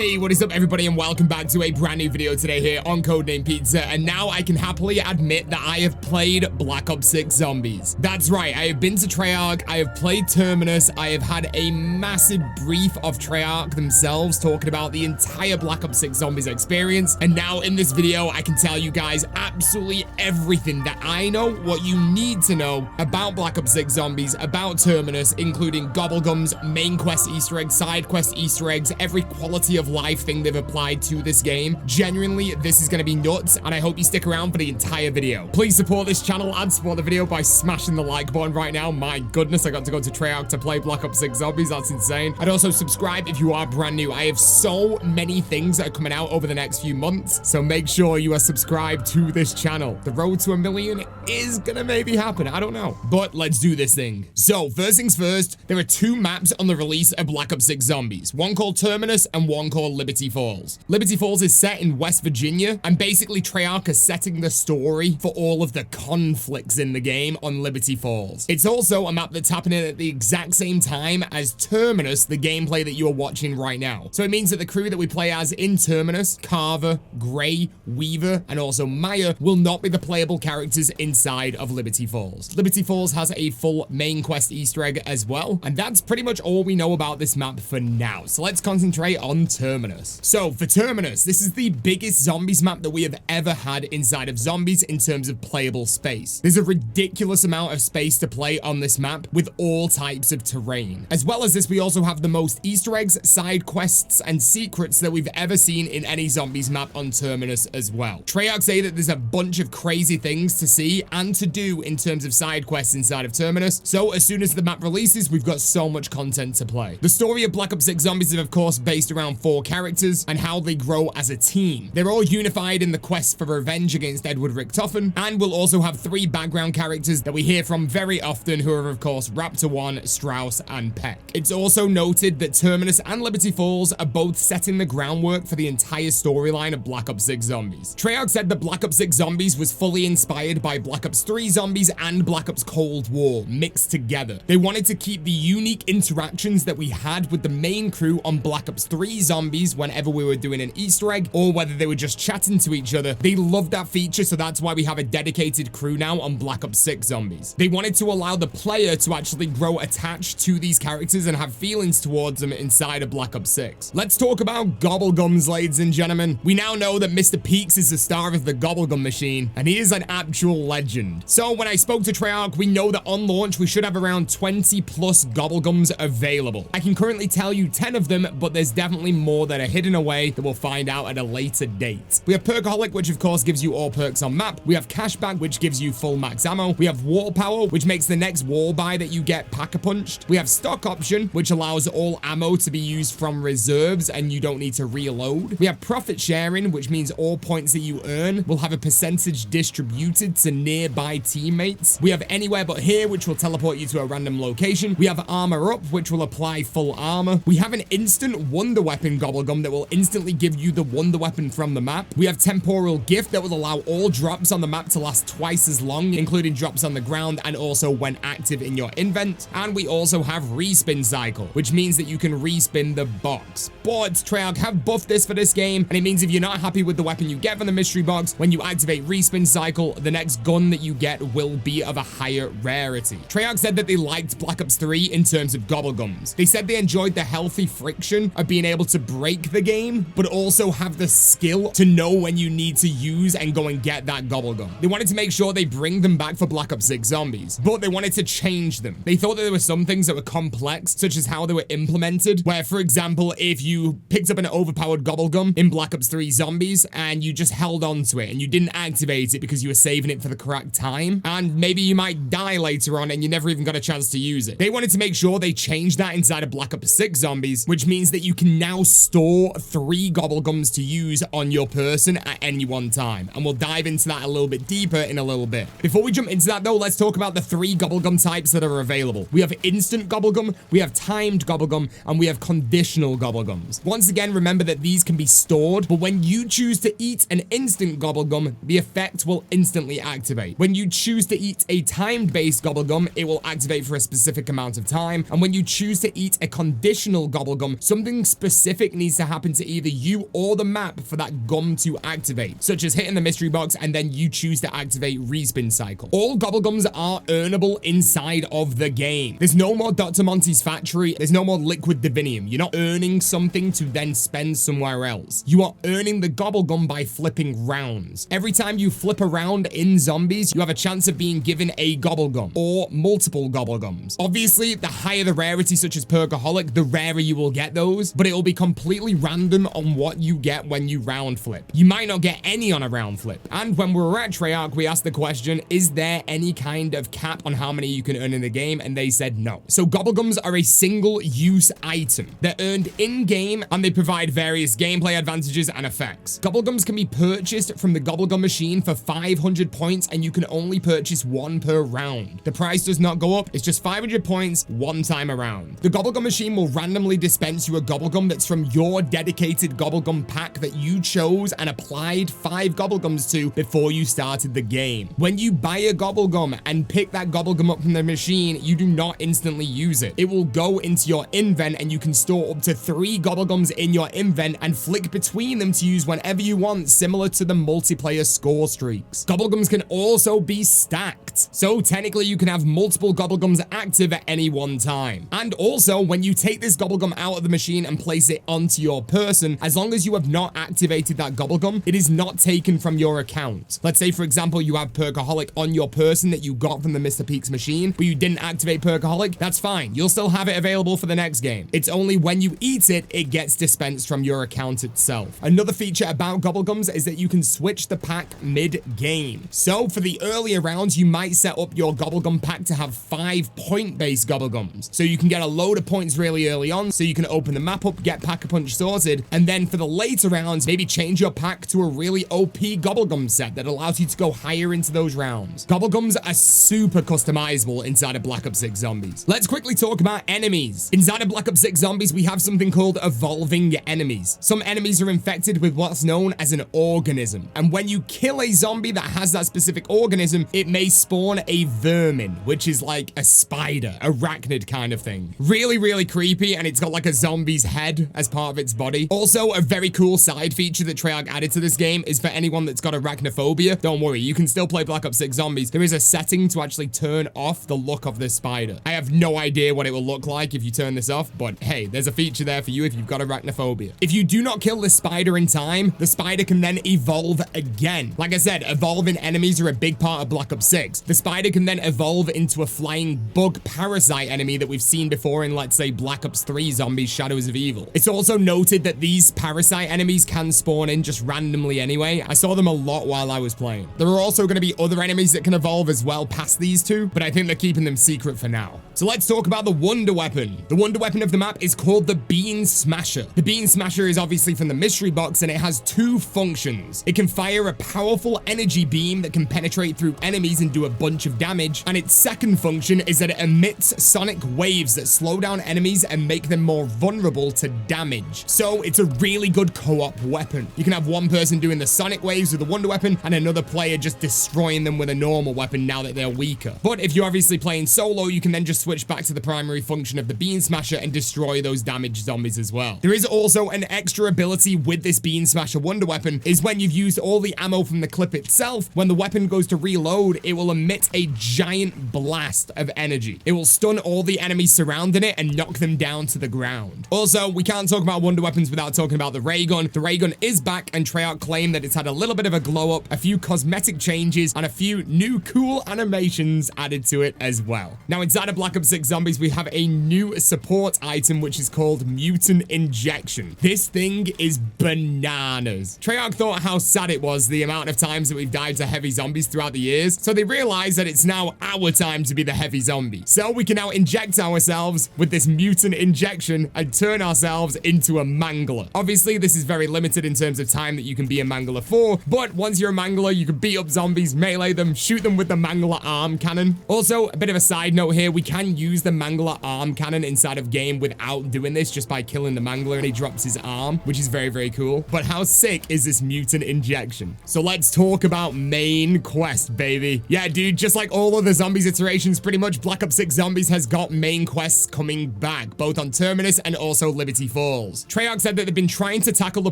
Hey, what is up everybody, and welcome back to a brand new video today here on CodeNamePizza. And now I can happily admit that I have played Black Ops 6 Zombies. That's right, I have been to Treyarch, I have played Terminus, I have had a massive brief of Treyarch themselves talking about the entire Black Ops 6 Zombies experience. And now in this video, I can tell you guys absolutely everything that I know, what you need to know about Black Ops 6 Zombies, about Terminus, including Gobble Gum's main quest Easter eggs, side quest Easter eggs, every quality of life thing they've applied to this game. Genuinely, this is going to be nuts, and I hope you stick around for the entire video. Please support this channel and support the video by smashing the like button right now. My goodness, I got to go to Treyarch to play Black Ops 6 Zombies. That's insane. And also subscribe if you are brand new. I have so many things that are coming out over the next few months, so make sure you are subscribed to this channel. The road to 1 million is gonna maybe happen. I don't know, but let's do this thing. So first things first, there are two maps on the release of Black Ops 6 Zombies, one called Terminus and one called Liberty Falls. Liberty Falls is set in West Virginia, and basically Treyarch is setting the story for all of the conflicts in the game on Liberty Falls. It's also a map that's happening at the exact same time as Terminus, the gameplay that you are watching right now. So it means that the crew that we play as in Terminus, Carver, Gray, Weaver, and also Maya, will not be the playable characters inside of Liberty Falls. Liberty Falls has a full main quest Easter egg as well, and that's pretty much all we know about this map for now. So let's concentrate on Terminus. So for Terminus, this is the biggest zombies map that we have ever had inside of Zombies in terms of playable space. There's a ridiculous amount of space to play on this map with all types of terrain. As well as this, we also have the most Easter eggs, side quests, and secrets that we've ever seen in any Zombies map on Terminus as well. Treyarch say that there's a bunch of crazy things to see and to do in terms of side quests inside of Terminus, so as soon as the map releases, we've got so much content to play. The story of Black Ops 6 Zombies is of course based around 4 characters and how they grow as a team. They're all unified in the quest for revenge against Edward Richtofen, and we'll also have 3 background characters that we hear from very often, who are of course Raptor 1, Strauss, and Peck. It's also noted that Terminus and Liberty Falls are both setting the groundwork for the entire storyline of Black Ops 6 Zombies. Treyarch said that Black Ops 6 Zombies was fully inspired by Black Ops 3 Zombies and Black Ops Cold War mixed together. They wanted to keep the unique interactions that we had with the main crew on Black Ops 3 Zombies whenever we were doing an Easter egg, or whether they were just chatting to each other. They loved that feature, so that's why we have a dedicated crew now on Black Ops 6 Zombies. They wanted to allow the player to actually grow attached to these characters and have feelings towards them inside of Black Ops 6. Let's talk about Gobble Gums, ladies and gentlemen. We now know that Mr. Peaks is the star of the Gobble Gum machine, and he is an actual legend. So when I spoke to Treyarch, we know that on launch we should have around 20 plus Gobble Gums available. I can currently tell you 10 of them, but there's definitely more that are hidden away that we'll find out at a later date. We have Perkaholic, which of course gives you all perks on map. We have Cashback, which gives you full max ammo. We have Wall Power, which makes the next wall buy that you get pack-a-punched. We have Stock Option, which allows all ammo to be used from reserves and you don't need to reload. We have Profit Sharing, which means all points that you earn will have a percentage distributed to nearby teammates. We have Anywhere But Here, which will teleport you to a random location. We have Armor Up, which will apply full armor. We have an instant Wonder Weapon Gobble Gum that will instantly give you the Wonder Weapon from the map. We have Temporal Gift that will allow all drops on the map to last twice as long, including drops on the ground and also when active in your invent. And we also have Respin Cycle, which means that you can respin the box. But Treyarch have buffed this for this game, and it means if you're not happy with the weapon you get from the mystery box, when you activate Respin Cycle, the next gun that you get will be of a higher rarity. Treyarch said that they liked Black Ops 3 in terms of Gobble Gums. They said they enjoyed the healthy friction of being able to break the game, but also have the skill to know when you need to use and go and get that Gobble Gum. They wanted to make sure they bring them back for Black Ops 6 Zombies, but they wanted to change them. They thought that there were some things that were complex, such as how they were implemented, where, for example, if you picked up an overpowered Gobble Gum in Black Ops 3 Zombies and you just held on to it and you didn't activate it because you were saving it for the correct time, and maybe you might die later on and you never even got a chance to use it. They wanted to make sure they changed that inside of Black Ops 6 Zombies, which means that you can now store 3 Gobble Gums to use on your person at any one time, and we'll dive into that a little bit deeper in a little bit. Before we jump into that though, let's talk about the 3 Gobble Gum types that are available. We have Instant Gobble Gum, we have Timed Gobble Gum, and we have Conditional Gobble Gums. Once again, remember that these can be stored, but when you choose to eat an Instant Gobble Gum, the effect will instantly activate. When you choose to eat a timed-based Gobble Gum, it will activate for a specific amount of time, and when you choose to eat a conditional Gobble Gum, something specific specific needs to happen to either you or the map for that gum to activate, such as hitting the mystery box and then you choose to activate respin cycle. All Gobble Gums are earnable inside of the game. There's no more Dr. Monty's factory. There's no more liquid divinium. You're not earning something to then spend somewhere else. You are earning the Gobble Gum by flipping rounds. Every time you flip around in zombies, you have a chance of being given a Gobble Gum or multiple Gobble Gums. Obviously, the higher the rarity, such as Perkaholic, the rarer you will get those, but it will be completely random on what you get when you round flip. You might not get any on a round flip. And when we were at Treyarch, we asked the question, is there any kind of cap on how many you can earn in the game? And they said no. So Gobble Gums are a single-use item. They're earned in-game, and they provide various gameplay advantages and effects. Gobble Gums can be purchased from the Gobble Gum machine for 500 points, and you can only purchase one per round. The price does not go up. It's just 500 points one time around. The Gobble Gum machine will randomly dispense you a Gobble Gum that's from your dedicated Gobble Gum pack that you chose and applied 5 Gobble Gums to before you started the game. When you buy a Gobble Gum and pick that Gobble Gum up from the machine, you do not instantly use it. It will go into your invent, and you can store up to 3 Gobble Gums in your invent and flick between them to use whenever you want, similar to the multiplayer score streaks. Gobble Gums can also be stacked, so technically you can have multiple Gobble Gums active at any one time. And also, when you take this Gobble Gum out of the machine and place it onto your person, as long as you have not activated that Gobble Gum, it is not taken from your account. Let's say, for example, you have Perkaholic on your person that you got from the Mr. Peaks machine, but you didn't activate Perkaholic. That's fine. You'll still have it available for the next game. It's only when you eat it, it gets dispensed from your account itself. Another feature about Gobble Gums is that you can switch the pack mid-game. So for the earlier rounds, you might set up your Gobble Gum pack to have 5 point-based Gobble Gums. So you can get a load of points really early on, so you can open the map up, get Pack-a-Punch sorted, and then for the later rounds, maybe change your pack to a really OP Gobble Gum set that allows you to go higher into those rounds. Gobble Gums are super customizable inside of Black Ops 6 Zombies. Let's quickly talk about enemies. Inside of Black Ops 6 Zombies, we have something called evolving enemies. Some enemies are infected with what's known as an organism, and when you kill a zombie that has that specific organism, it may spawn a vermin, which is like a spider, arachnid kind of thing. Really, really creepy, and it's got like a zombie's head as part of its body. Also, a very cool side feature that Treyarch added to this game is for anyone that's got arachnophobia, don't worry, you can still play Black Ops 6 Zombies. There is a setting to actually turn off the look of this spider. I have no idea what it will look like if you turn this off, but hey, there's a feature there for you if you've got arachnophobia. If you do not kill the spider in time, the spider can then evolve again. Like I said, evolving enemies are a big part of Black Ops 6. The spider can then evolve into a flying bug parasite enemy that we've seen before in, let's say, Black Ops 3 Zombies Shadows of Evil. It's also noted that these parasite enemies can spawn in just randomly anyway. I saw them a lot while I was playing. There are also going to be other enemies that can evolve as well past these two, but I think they're keeping them secret for now. So let's talk about the wonder weapon. The wonder weapon of the map is called the Bean Smasher. The Bean Smasher is obviously from the mystery box, and it has 2 functions. It can fire a powerful energy beam that can penetrate through enemies and do a bunch of damage, and its second function is that it emits sonic waves that slow down enemies and make them more vulnerable to damage. So it's a really good co-op weapon. You can have one person doing the sonic waves with the wonder weapon and another player just destroying them with a normal weapon now that they're weaker. But if you're obviously playing solo, you can then just switch back to the primary function of the Bean Smasher and destroy those damaged zombies as well. There is also an extra ability with this Bean Smasher wonder weapon, is when you've used all the ammo from the clip itself, when the weapon goes to reload, it will emit a giant blast of energy. It will stun all the enemies surrounding it and knock them down to the ground. Also, we can't talk about wonder weapons without talking about the ray gun. The ray gun is back, and Treyarch claim that it's had a little bit of a glow up, a few cosmetic changes, and a few new cool animations added to it as well. Now, inside of Black Ops 6 Zombies, we have a new support item, which is called Mutant Injection. This thing is bananas. Treyarch thought how sad it was the amount of times that we've died to heavy zombies throughout the years, so they realized that it's now our time to be the heavy zombie. So we can now inject ourselves with this mutant injection and turn ourselves into a mangler. Obviously, this is very limited in terms of time that you can be a mangler for, but once you're a mangler, you can beat up zombies, melee them, shoot them with the mangler arm cannon. Also, a bit of a side note here, we can use the mangler arm cannon inside of game without doing this, just by killing the mangler and he drops his arm, which is very, very cool. But how sick is this mutant injection? So let's talk about main quest, baby. Yeah, dude, just like all other Zombies iterations, pretty much Black Ops 6 Zombies has got main quests coming back, both on Terminus and also Liberty Falls. falls. Treyarch said that they've been trying to tackle the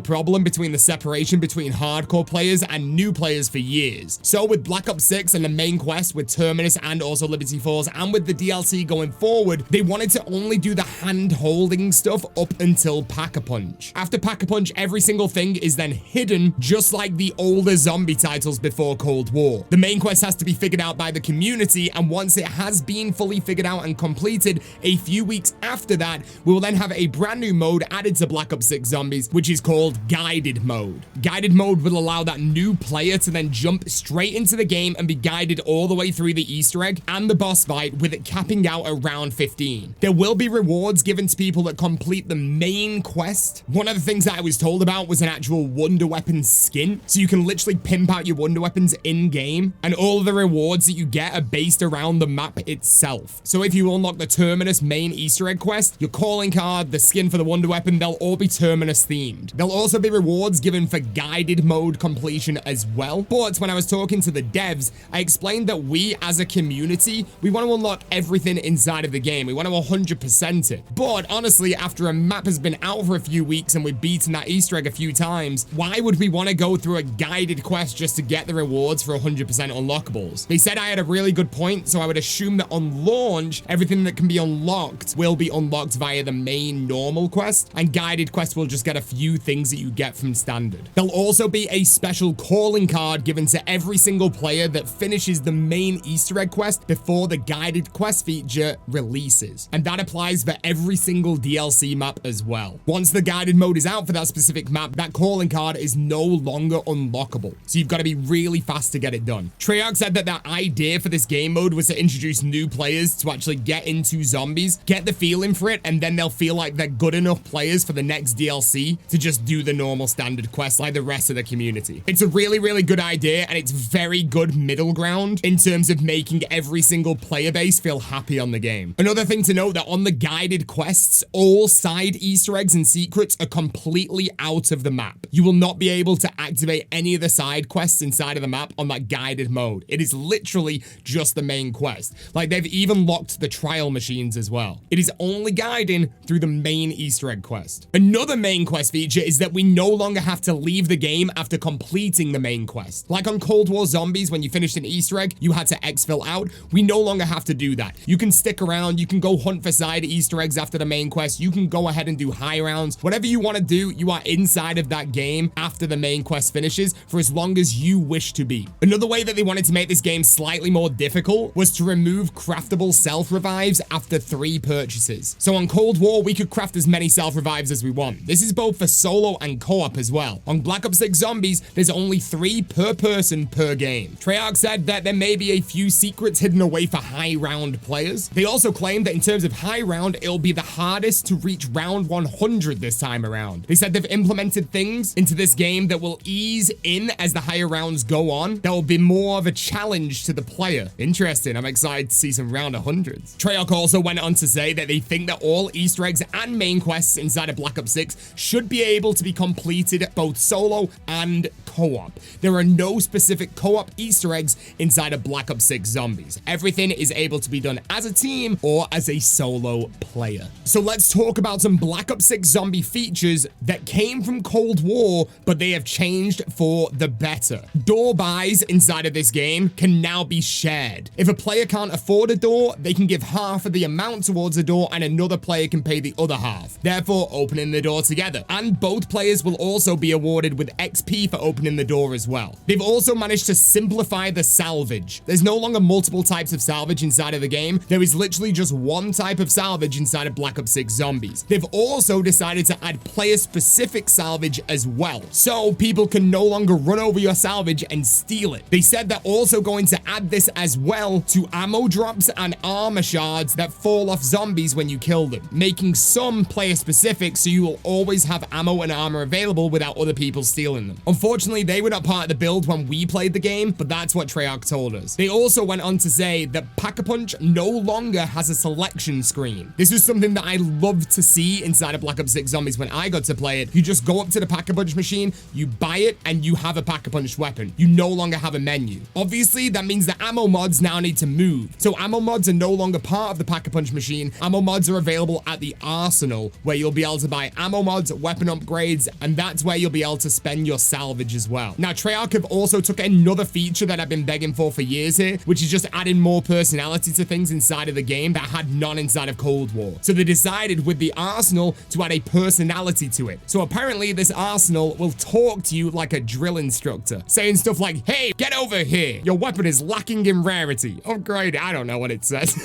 problem between the separation between hardcore players and new players for years. So with Black Ops 6 and the main quest with Terminus and also Liberty Falls, and with the DLC going forward, they wanted to only do the hand-holding stuff up until Pack-a-Punch. After Pack-a-Punch, every single thing is then hidden, just like the older zombie titles before Cold War. The main quest has to be figured out by the community, and once it has been fully figured out and completed, a few weeks after that, we will then have a brand new mode added to Black Ops 6 Zombies, which is called Guided Mode. Guided Mode will allow that new player to then jump straight into the game and be guided all the way through the Easter egg and the boss fight, with it capping out around 15. There will be rewards given to people that complete the main quest. One of the things that I was told about was an actual wonder weapon skin, so you can literally pimp out your wonder weapons in game, and all of the rewards that you get are based around the map itself. So if you unlock the Terminus main Easter egg quest, your calling card, the skin for the wonder weapon, they'll all be Terminus themed. There'll also be rewards given for guided mode completion as well. But when I was talking to the devs, I explained that we as a community, we want to unlock everything inside of the game. We want to 100% it. But honestly, after a map has been out for a few weeks and we've beaten that Easter egg a few times, why would we want to go through a guided quest just to get the rewards for 100% unlockables? They said I had a really good point, so I would assume that on launch, everything that can be unlocked will be unlocked via the main normal quest, and guided quest will just get a few things that you get from standard. There'll also be a special calling card given to every single player that finishes the main Easter egg quest before the guided quest feature releases, and that applies for every single DLC map as well. Once the guided mode is out for that specific map, that calling card is no longer unlockable, so you've got to be really fast to get it done. Treyarch said that their idea for this game mode was to introduce new players to actually get into zombies, get the feeling for it, and then they'll feel like they're good enough players for the next DLC to just do the normal standard quest like the rest of the community. It's a really, really good idea, and it's very good middle ground in terms of making every single player base feel happy on the game. Another thing to note, that on the guided quests, all side Easter eggs and secrets are completely out of the map. You will not be able to activate any of the side quests inside of the map on that guided mode. It is literally just the main quest. Like, they've even locked the trial machines as well. It is only guiding through the main Easter egg quest. Another main quest feature is that we no longer have to leave the game after completing the main quest. Like on Cold War Zombies, when you finished an Easter egg, you had to exfil out. We no longer have to do that. You can stick around, you can go hunt for side Easter eggs after the main quest, you can go ahead and do high rounds. Whatever you want to do, you are inside of that game after the main quest finishes for as long as you wish to be. Another way that they wanted to make this game slightly more difficult was to remove craftable self-revives after 3 purchases. So on Cold War, we could craft as many self-revives as we want. This is both for solo and co-op as well. On Black Ops 6 Zombies, there's only 3 per person per game. Treyarch said that there may be a few secrets hidden away for high round players. They also claimed that in terms of high round, it'll be the hardest to reach round 100 this time around. They said they've implemented things into this game that will ease in as the higher rounds go on. That will be more of a challenge to the player. Interesting. I'm excited to see some round 100s. Treyarch also went on to say that they think that all Easter eggs and main quests inside of Black Ops 6 should be able to be completed both solo and co-op. There are no specific co-op Easter eggs inside of Black Ops 6 Zombies. Everything is able to be done as a team or as a solo player. So let's talk about some Black Ops 6 Zombie features that came from Cold War, but they have changed for the better. Door buys inside of this game can now be shared. If a player can't afford a door, they can give half of the amount towards a door and another player can pay the other half, therefore opening the door together. And both players will also be awarded with XP for opening the door as well. They've also managed to simplify the salvage. There's no longer multiple types of salvage inside of the game. There is literally just one type of salvage inside of Black Ops 6 Zombies. They've also decided to add player-specific salvage as well, so people can no longer run over your salvage and steal it. They said they're also going to add this as well to ammo drops and armor shards that fall off zombies when you kill them, making some player-specific so you will always have ammo and armor available without other people stealing them. Unfortunately, Unfortunately, they were not part of the build when we played the game, but that's what Treyarch told us. They also went on to say that Pack-a-Punch no longer has a selection screen. This is something that I love to see inside of Black Ops 6 Zombies when I got to play it. You just go up to the Pack-a-Punch machine, you buy it, and you have a Pack-a-Punch weapon. You no longer have a menu. Obviously, that means that ammo mods now need to move. So ammo mods are no longer part of the Pack-a-Punch machine. Ammo mods are available at the Arsenal, where you'll be able to buy ammo mods, weapon upgrades, and that's where you'll be able to spend your salvage as well. Now, Treyarch have also took another feature that I've been begging for years here, which is just adding more personality to things inside of the game that had none inside of Cold War. So they decided with the Arsenal to add a personality to it. So apparently this Arsenal will talk to you like a drill instructor, saying stuff like, hey, get over here. Your weapon is lacking in rarity. Upgrade. I don't know what it says.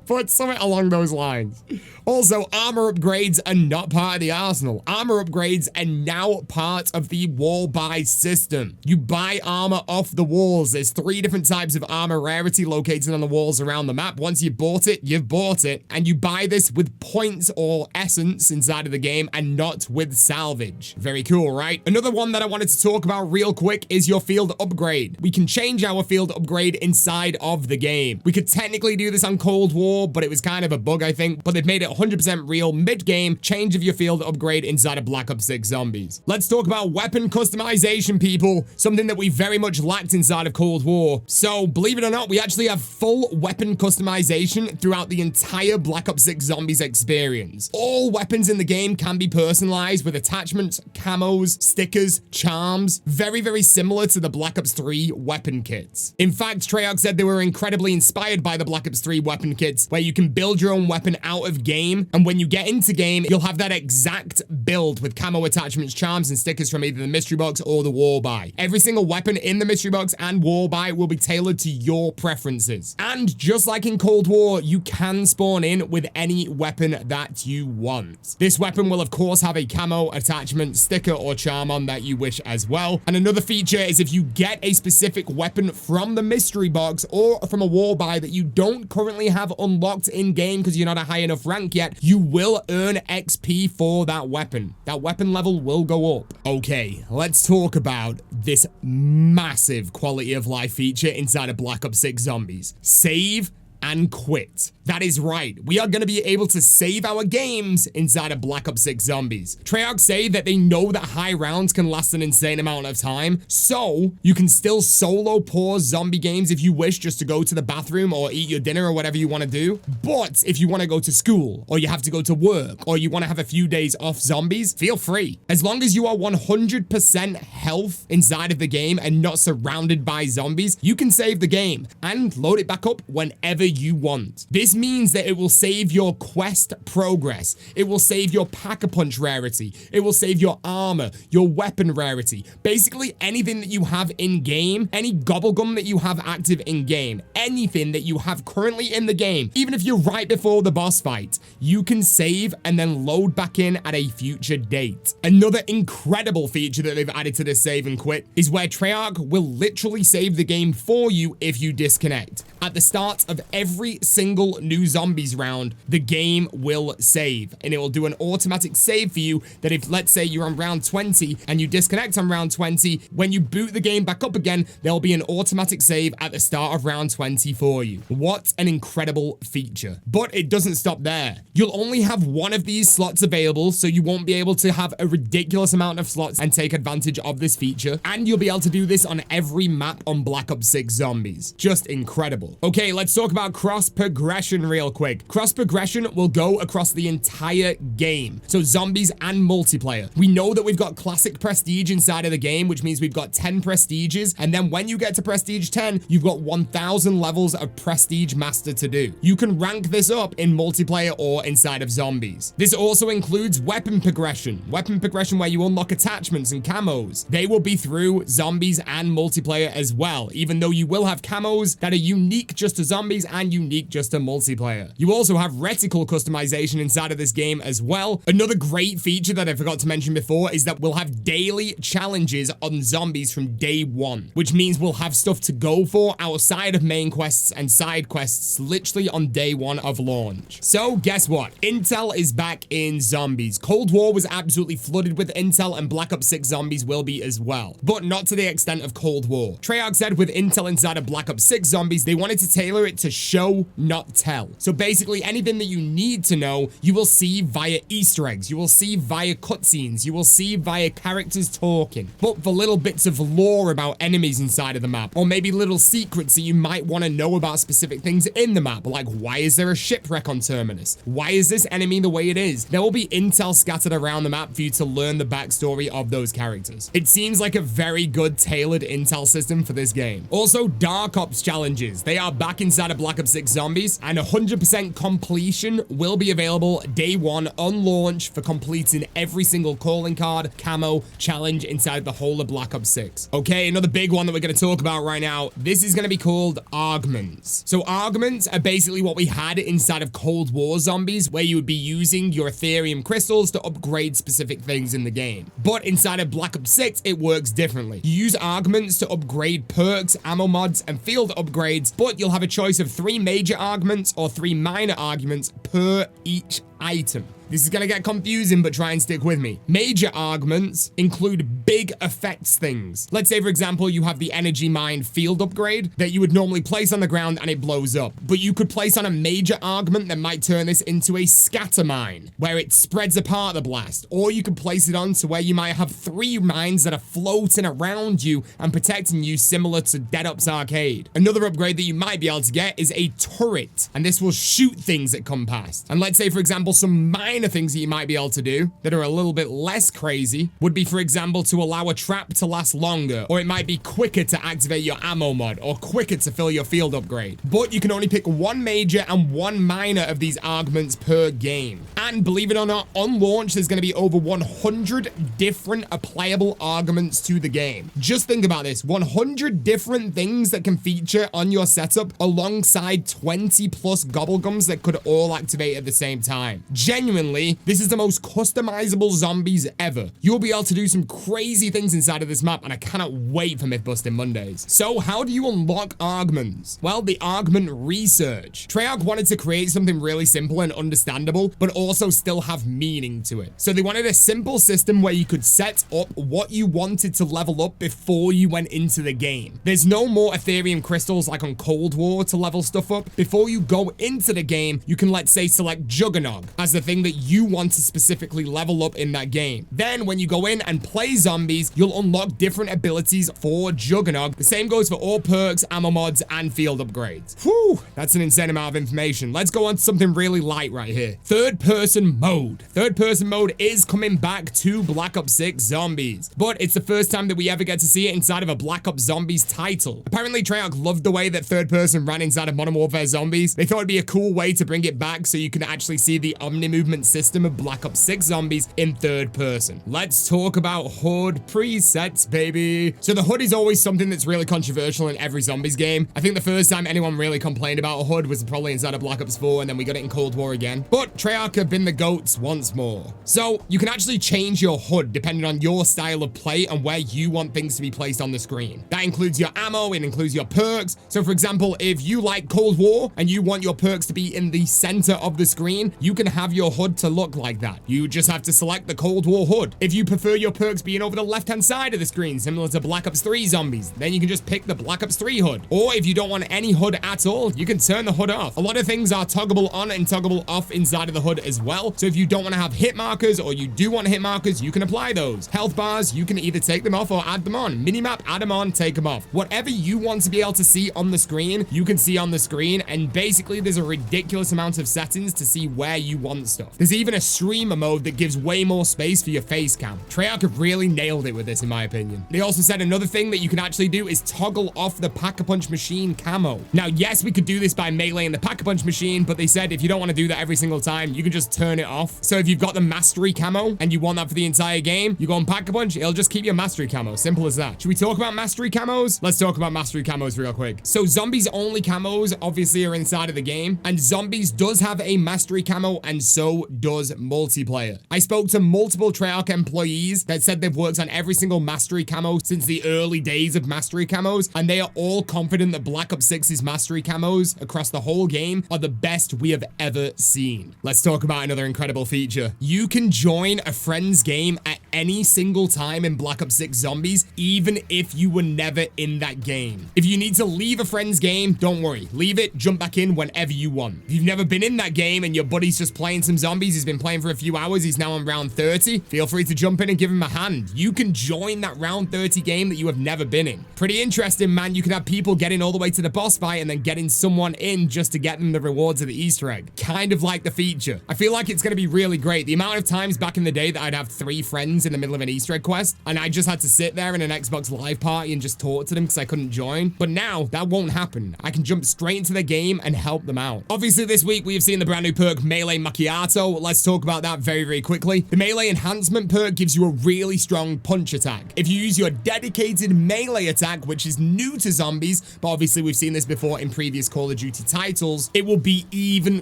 But something along those lines. Also, armor upgrades are not part of the Arsenal. Armor upgrades are now part of the wall buy system. You buy armor off the walls. There's 3 different types of armor rarity located on the walls around the map. Once you've bought it, you've bought it. And you buy this with points or essence inside of the game and not with salvage. Very cool, right? Another one that I wanted to talk about real quick is your field upgrade. We can change our field upgrade inside of the game. We could technically do this on Cold War, but it was kind of a bug, I think. But they've made it 100% real mid-game change of your field upgrade inside of Black Ops 6 Zombies. Let's talk about weapon customization, people. Something that we very much lacked inside of Cold War. So, believe it or not, we actually have full weapon customization throughout the entire Black Ops 6 Zombies experience. All weapons in the game can be personalized with attachments, camos, stickers, charms. Very, very similar to the Black Ops 3 weapon kits. In fact, Treyarch said they were incredibly inspired by the Black Ops 3 weapon kits, where you can build your own weapon out of game, and when you get into game, you'll have that exact build with camo attachments, charms, and stickers from either the mystery box or the war buy. Every single weapon in the mystery box and war buy will be tailored to your preferences. And just like in Cold War, you can spawn in with any weapon that you want. This weapon will of course have a camo attachment, sticker, or charm on that you wish as well. And another feature is if you get a specific weapon from the mystery box or from a war buy that you don't currently have unlocked in game because you're not a high enough rank yet, you will earn XP for that weapon. That weapon level will go up. Okay, let's talk about this massive quality of life feature inside of Black Ops 6 Zombies. Save and quit. That is right. We are going to be able to save our games inside of Black Ops 6 Zombies. Treyarch say that they know that high rounds can last an insane amount of time, so you can still solo pause zombie games if you wish, just to go to the bathroom or eat your dinner or whatever you want to do. But if you want to go to school, or you have to go to work, or you want to have a few days off zombies, feel free. As long as you are 100% health inside of the game and not surrounded by zombies, you can save the game and load it back up whenever you want. This means that it will save your quest progress. It will save your Pack-a-Punch rarity. It will save your armor, your weapon rarity. Basically anything that you have in game, any Gobble Gum that you have active in game, anything that you have currently in the game, even if you're right before the boss fight, you can save and then load back in at a future date. Another incredible feature that they've added to this save and quit is where Treyarch will literally save the game for you if you disconnect. At the start of every single new zombies round, the game will save, and it will do an automatic save for you that if, let's say, you're on round 20 and you disconnect on round 20, when you boot the game back up again, there'll be an automatic save at the start of round 20 for you. What an incredible feature. But it doesn't stop there. You'll only have one of these slots available, so you won't be able to have a ridiculous amount of slots and take advantage of this feature, and you'll be able to do this on every map on Black Ops 6 Zombies. Just incredible. Okay, let's talk about cross progression real quick. Cross progression will go across the entire game, so zombies and multiplayer. We know that we've got classic prestige inside of the game, which means we've got 10 prestiges, and then when you get to prestige 10, you've got 1,000 levels of prestige master to do. You can rank this up in multiplayer or inside of zombies. This also includes weapon progression where you unlock attachments and camos. They will be through zombies and multiplayer as well, even though you will have camos that are unique just to zombies and unique just to multiplayer. You also have reticle customization inside of this game as well. Another great feature that I forgot to mention before is that we'll have daily challenges on zombies from day one, which means we'll have stuff to go for outside of main quests and side quests literally on day one of launch. So guess what? Intel is back in zombies. Cold War was absolutely flooded with intel, and Black Ops 6 zombies will be as well, but not to the extent of Cold War. Treyarch said with intel inside of Black Ops 6 zombies, they wanted to tailor it to show, not tell. So basically anything that you need to know, you will see via Easter eggs, you will see via cutscenes, you will see via characters talking, but for little bits of lore about enemies inside of the map, or maybe little secrets that you might want to know about specific things in the map, like why is there a shipwreck on Terminus? Why is this enemy the way it is? There will be intel scattered around the map for you to learn the backstory of those characters. It seems like a very good tailored intel system for this game. Also, Dark Ops challenges. They are back inside of Black Ops 6 zombies, and 100% completion will be available day one on launch for completing every single calling card, camo, challenge inside the whole of Black Ops 6. Okay, another big one that we're going to talk about right now. This is going to be called Argents. So Argents are basically what we had inside of Cold War zombies, where you would be using your Ethereum crystals to upgrade specific things in the game. But inside of Black Ops 6, it works differently. You use Argents to upgrade perks, ammo mods, and field upgrades, but you'll have a choice of 3 major Argents or 3 minor Argents per each item. This is going to get confusing, but try and stick with me. Major Argents include big effects things. Let's say, for example, you have the energy mine field upgrade that you would normally place on the ground and it blows up. But you could place on a major Argent that might turn this into a scatter mine, where it spreads apart the blast. Or you could place it on to where you might have 3 mines that are floating around you and protecting you, similar to Dead Ops Arcade. Another upgrade that you might be able to get is a turret, and this will shoot things that come past. And let's say, for example, some minor things that you might be able to do that are a little bit less crazy would be, for example, to allow a trap to last longer, or it might be quicker to activate your ammo mod, or quicker to fill your field upgrade. But you can only pick 1 major and 1 minor of these Argents per game. And believe it or not, on launch, there's going to be over 100 different playable Argents to the game. Just think about this, 100 different things that can feature on your setup alongside 20 plus Gobble Gums that could all activate at the same time. Genuinely, this is the most customizable zombies ever. You'll be able to do some crazy things inside of this map, and I cannot wait for Mythbusting Mondays. So how do you unlock Argents? Well, the Argent research. Treyarch wanted to create something really simple and understandable, but also still have meaning to it. So they wanted a simple system where you could set up what you wanted to level up before you went into the game. There's no more Ethereum crystals like on Cold War to level stuff up. Before you go into the game, you can, let's say, select Juggernog as the thing that you want to specifically level up in that game. Then when you go in and play zombies, you'll unlock different abilities for Juggernog. The same goes for all perks, ammo mods, and field upgrades. Whew, that's an insane amount of information. Let's go on to something really light right here. Third person mode. Third person mode is coming back to Black Ops 6 zombies, but it's the first time that we ever get to see it inside of a Black Ops Zombies title. Apparently Treyarch loved the way that third person ran inside of Modern Warfare Zombies. They thought it'd be a cool way to bring it back so you can actually see the omni movement system of Black Ops 6 zombies in third person. Let's talk about HUD presets, baby. So the HUD is always something that's really controversial in every zombies game. I think the first time anyone really complained about a HUD was probably inside of Black Ops 4, and then we got it in Cold War again. But Treyarch have been the goats once more. So you can actually change your HUD depending on your style of play and where you want things to be placed on the screen. That includes your ammo, it includes your perks. So for example, if you like Cold War and you want your perks to be in the center of the screen, you can have your HUD to look like that. You just have to select the Cold War HUD. If you prefer your perks being over the left-hand side of the screen, similar to Black Ops 3 zombies, then you can just pick the Black Ops 3 HUD. Or if you don't want any HUD at all, you can turn the HUD off. A lot of things are toggleable on and toggleable off inside of the HUD as well. So if you don't want to have hit markers, or you do want hit markers, you can apply those. Health bars, you can either take them off or add them on. Minimap, add them on, take them off. Whatever you want to be able to see on the screen, you can see on the screen, and basically there's a ridiculous amount of settings to see where you want stuff. There's even a streamer mode that gives way more space for your face cam. Treyarch have really nailed it with this, in my opinion. They also said another thing that you can actually do is toggle off the Pack-a-Punch machine camo. Now, yes, we could do this by meleeing the Pack-a-Punch machine, but they said if you don't want to do that every single time, you can just turn it off. So if you've got the mastery camo and you want that for the entire game, you go on Pack-a-Punch, it'll just keep your mastery camo. Simple as that. Should we talk about mastery camos? Let's talk about mastery camos real quick. So zombies only camos obviously are inside of the game, and zombies does have a mastery camo, and so does multiplayer. I spoke to multiple Treyarch employees that said they've worked on every single mastery camo since the early days of mastery camos, and they are all confident that Black Ops 6's mastery camos across the whole game are the best we have ever seen. Let's talk about another incredible feature. You can join a friend's game at any single time in Black Ops 6 Zombies, even if you were never in that game. If you need to leave a friend's game, don't worry. Leave it, jump back in whenever you want. If you've never been in that game and your buddy's just playing some zombies, he's been playing for a few hours, he's now on round 30, feel free to jump in and give him a hand. You can join that round 30 game that you have never been in. Pretty interesting, man. You can have people getting all the way to the boss fight and then getting someone in just to get them the rewards of the Easter egg. Kind of like the feature. I feel like it's going to be really great. The amount of times back in the day that I'd have 3 friends in the middle of an Easter egg quest, and I just had to sit there in an Xbox Live party and just talk to them because I couldn't join. But now that won't happen. I can jump straight into the game and help them out. Obviously, this week we have seen the brand new perk Melee Macchiato. Let's talk about that very, very quickly. The melee enhancement perk gives you a really strong punch attack. If you use your dedicated melee attack, which is new to zombies, but obviously we've seen this before in previous Call of Duty titles, it will be even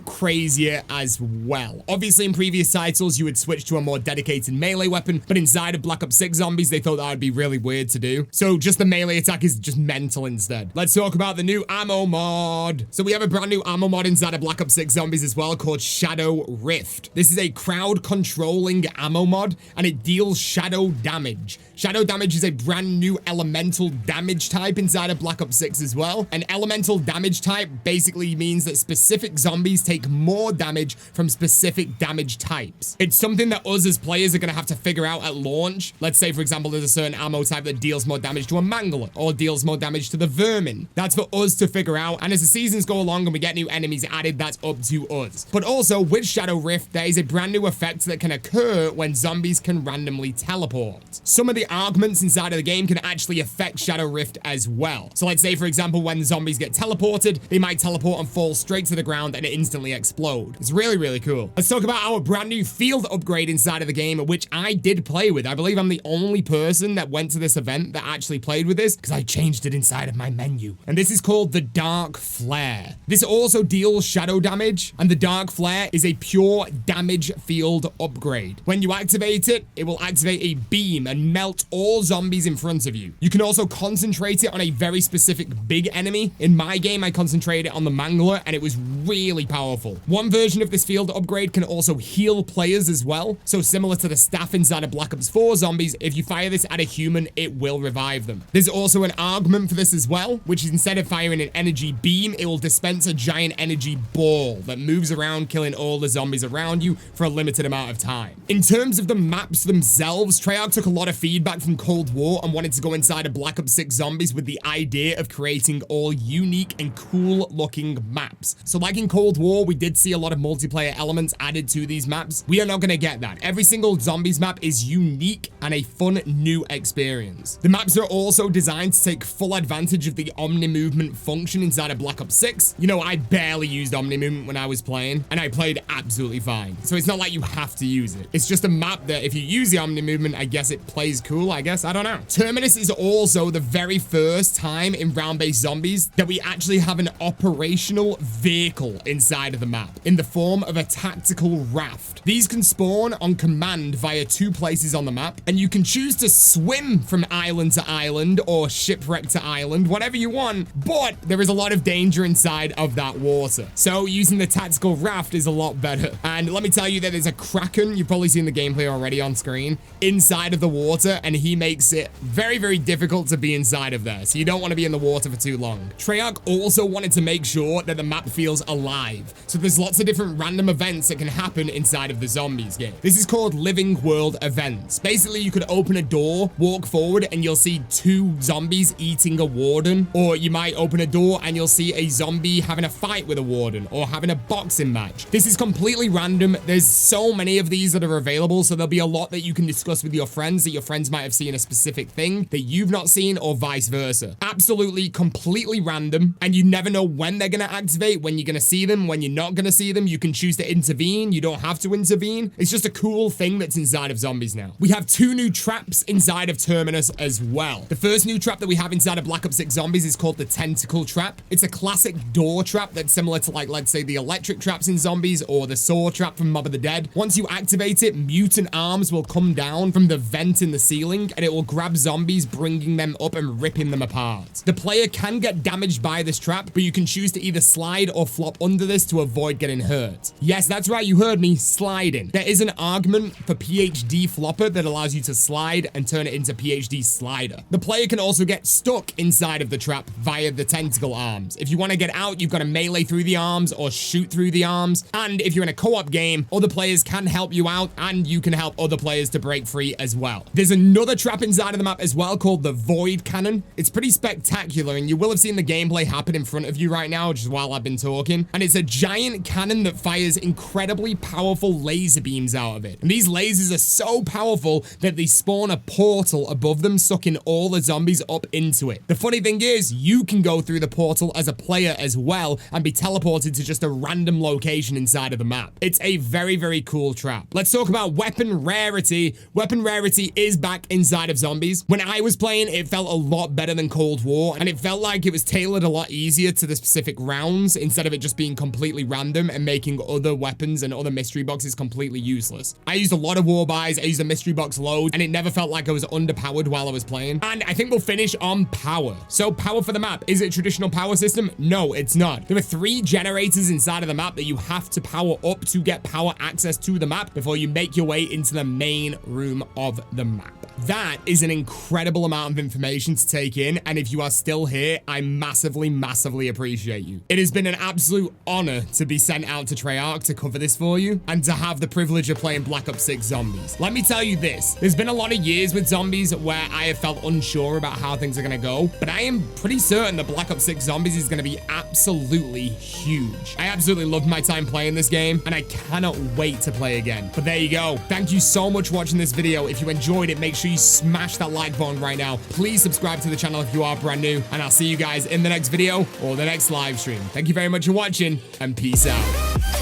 crazier as well. Obviously, in previous titles, you would switch to a more dedicated melee weapon, but inside of Black Ops 6 Zombies, they thought that would be really weird to do. So just the melee attack is just mental instead. Let's talk about the new ammo mod. So we have a brand new ammo mod inside of Black Ops 6 Zombies as well called Shadow Rift. This is a crowd controlling ammo mod, and it deals shadow damage. Shadow damage is a brand new elemental damage type inside of Black Ops 6 as well. An elemental damage type basically means that specific zombies take more damage from specific damage types. It's something that us as players are going to have to figure out at launch. Let's say, for example, there's a certain ammo type that deals more damage to a mangler or deals more damage to the vermin. That's for us to figure out. And as the seasons go along and we get new enemies added, that's up to us. But also with Shadow Rift, there is a brand new effect that can occur when zombies can randomly teleport. Some of the augments inside of the game can actually affect Shadow Rift as well. So let's say, for example, when zombies get teleported, they might teleport and fall straight to the ground and instantly explode. It's really, really cool. Let's talk about our brand new field upgrade inside of the game, which I did play with. I believe I'm the only person that went to this event that actually played with this because I changed it inside of my menu. And this is called the Dark Flare. This also deals shadow damage, and the Dark Flare is a pure damage field upgrade. When you activate it, it will activate a beam and melt all zombies in front of you. You can also concentrate it on a very specific big enemy. In my game, I concentrated it on the mangler, and it was really powerful. One version of this field upgrade can also heal players as well. So similar to the staff inside of Black Ops 4 Zombies, if you fire this at a human, it will revive them. There's also an augment for this as well, which is instead of firing an energy beam, it will dispense a giant energy ball that moves around, killing all the zombies around you for a limited amount of time. In terms of the maps themselves, Treyarch took a lot of feedback from Cold War and wanted to go inside of Black Ops 6 Zombies with the idea of creating all unique and cool looking maps. So like in Cold War, we did see a lot of multiplayer elements added to these maps. We are not going to get that. Every single Zombies map is unique and a fun new experience. The maps are also designed to take full advantage of the Omni movement function inside of Black Ops 6. You know, I barely used Omni movement when I was playing, and I played absolutely fine. So it's not like you have to use it. It's just a map that if you use the Omni movement, I guess it plays cool, I guess. I don't know. Terminus is also the very first time in round-based zombies that we actually have an operational vehicle inside of the map in the form of a tactical raft. These can spawn on command via 2 places on the map, and you can choose to swim from island to island or shipwreck to island, whatever you want, but there is a lot of danger inside of that water. So using the tactical raft is a lot better. And let me tell you that there's a Kraken, you've probably seen the gameplay already on screen, inside of the water, and he makes it very, very difficult to be inside of there. So you don't want to be in the water for too long. Treyarch also wanted to make sure that the map feels alive. So there's lots of different random events that can happen inside of the Zombies game. This is called Living World Events. vents. Basically, you could open a door, walk forward, and you'll see 2 zombies eating a warden. Or you might open a door and you'll see a zombie having a fight with a warden or having a boxing match. This is completely random. There's so many of these that are available, so there'll be a lot that you can discuss with your friends that your friends might have seen a specific thing that you've not seen, or vice versa. Absolutely, completely random, and you never know when they're gonna activate, when you're gonna see them, when you're not gonna see them. You can choose to intervene. You don't have to intervene. It's just a cool thing that's inside of zombies now. We have 2 new traps inside of Terminus as well. The first new trap that we have inside of Black Ops 6 Zombies is called the Tentacle Trap. It's a classic door trap that's similar to, like, let's say the electric traps in Zombies or the saw trap from Mob of the Dead. Once you activate it, mutant arms will come down from the vent in the ceiling and it will grab zombies, bringing them up and ripping them apart. The player can get damaged by this trap, but you can choose to either slide or flop under this to avoid getting hurt. Yes, that's right, you heard me, sliding. There is an argument for PhD flopper that allows you to slide and turn it into PhD slider. The player can also get stuck inside of the trap via the tentacle arms. If you want to get out, you've got to melee through the arms or shoot through the arms. And if you're in a co-op game, other players can help you out and you can help other players to break free as well. There's another trap inside of the map as well called the Void Cannon. It's pretty spectacular, and you will have seen the gameplay happen in front of you right now just while I've been talking. And it's a giant cannon that fires incredibly powerful laser beams out of it. And these lasers are so powerful that they spawn a portal above them, sucking all the zombies up into it. The funny thing is, you can go through the portal as a player as well and be teleported to just a random location inside of the map. It's a very, very cool trap. Let's talk about weapon rarity. Weapon rarity is back inside of Zombies. When I was playing, it felt a lot better than Cold War, and it felt like it was tailored a lot easier to the specific rounds instead of it just being completely random and making other weapons and other mystery boxes completely useless. I used a lot of war buys, I used a mystery box load, and it never felt like I was underpowered while I was playing. And I think we'll finish on power. So power for the map. Is it a traditional power system? No, it's not. There are 3 generators inside of the map that you have to power up to get power access to the map before you make your way into the main room of the map. That is an incredible amount of information to take in, and if you are still here, I massively, massively appreciate you. It has been an absolute honor to be sent out to Treyarch to cover this for you, and to have the privilege of playing Black Ops 6 Zombies. Let me tell you this, there's been a lot of years with Zombies where I have felt unsure about how things are gonna go, but I am pretty certain that Black Ops 6 Zombies is gonna be absolutely huge. I absolutely loved my time playing this game, and I cannot wait to play again. But there you go. Thank you so much for watching this video. If you enjoyed it, make sure you smash that like button right now. Please subscribe to the channel if you are brand new, and I'll see you guys in the next video or the next live stream. Thank you very much for watching, and peace out.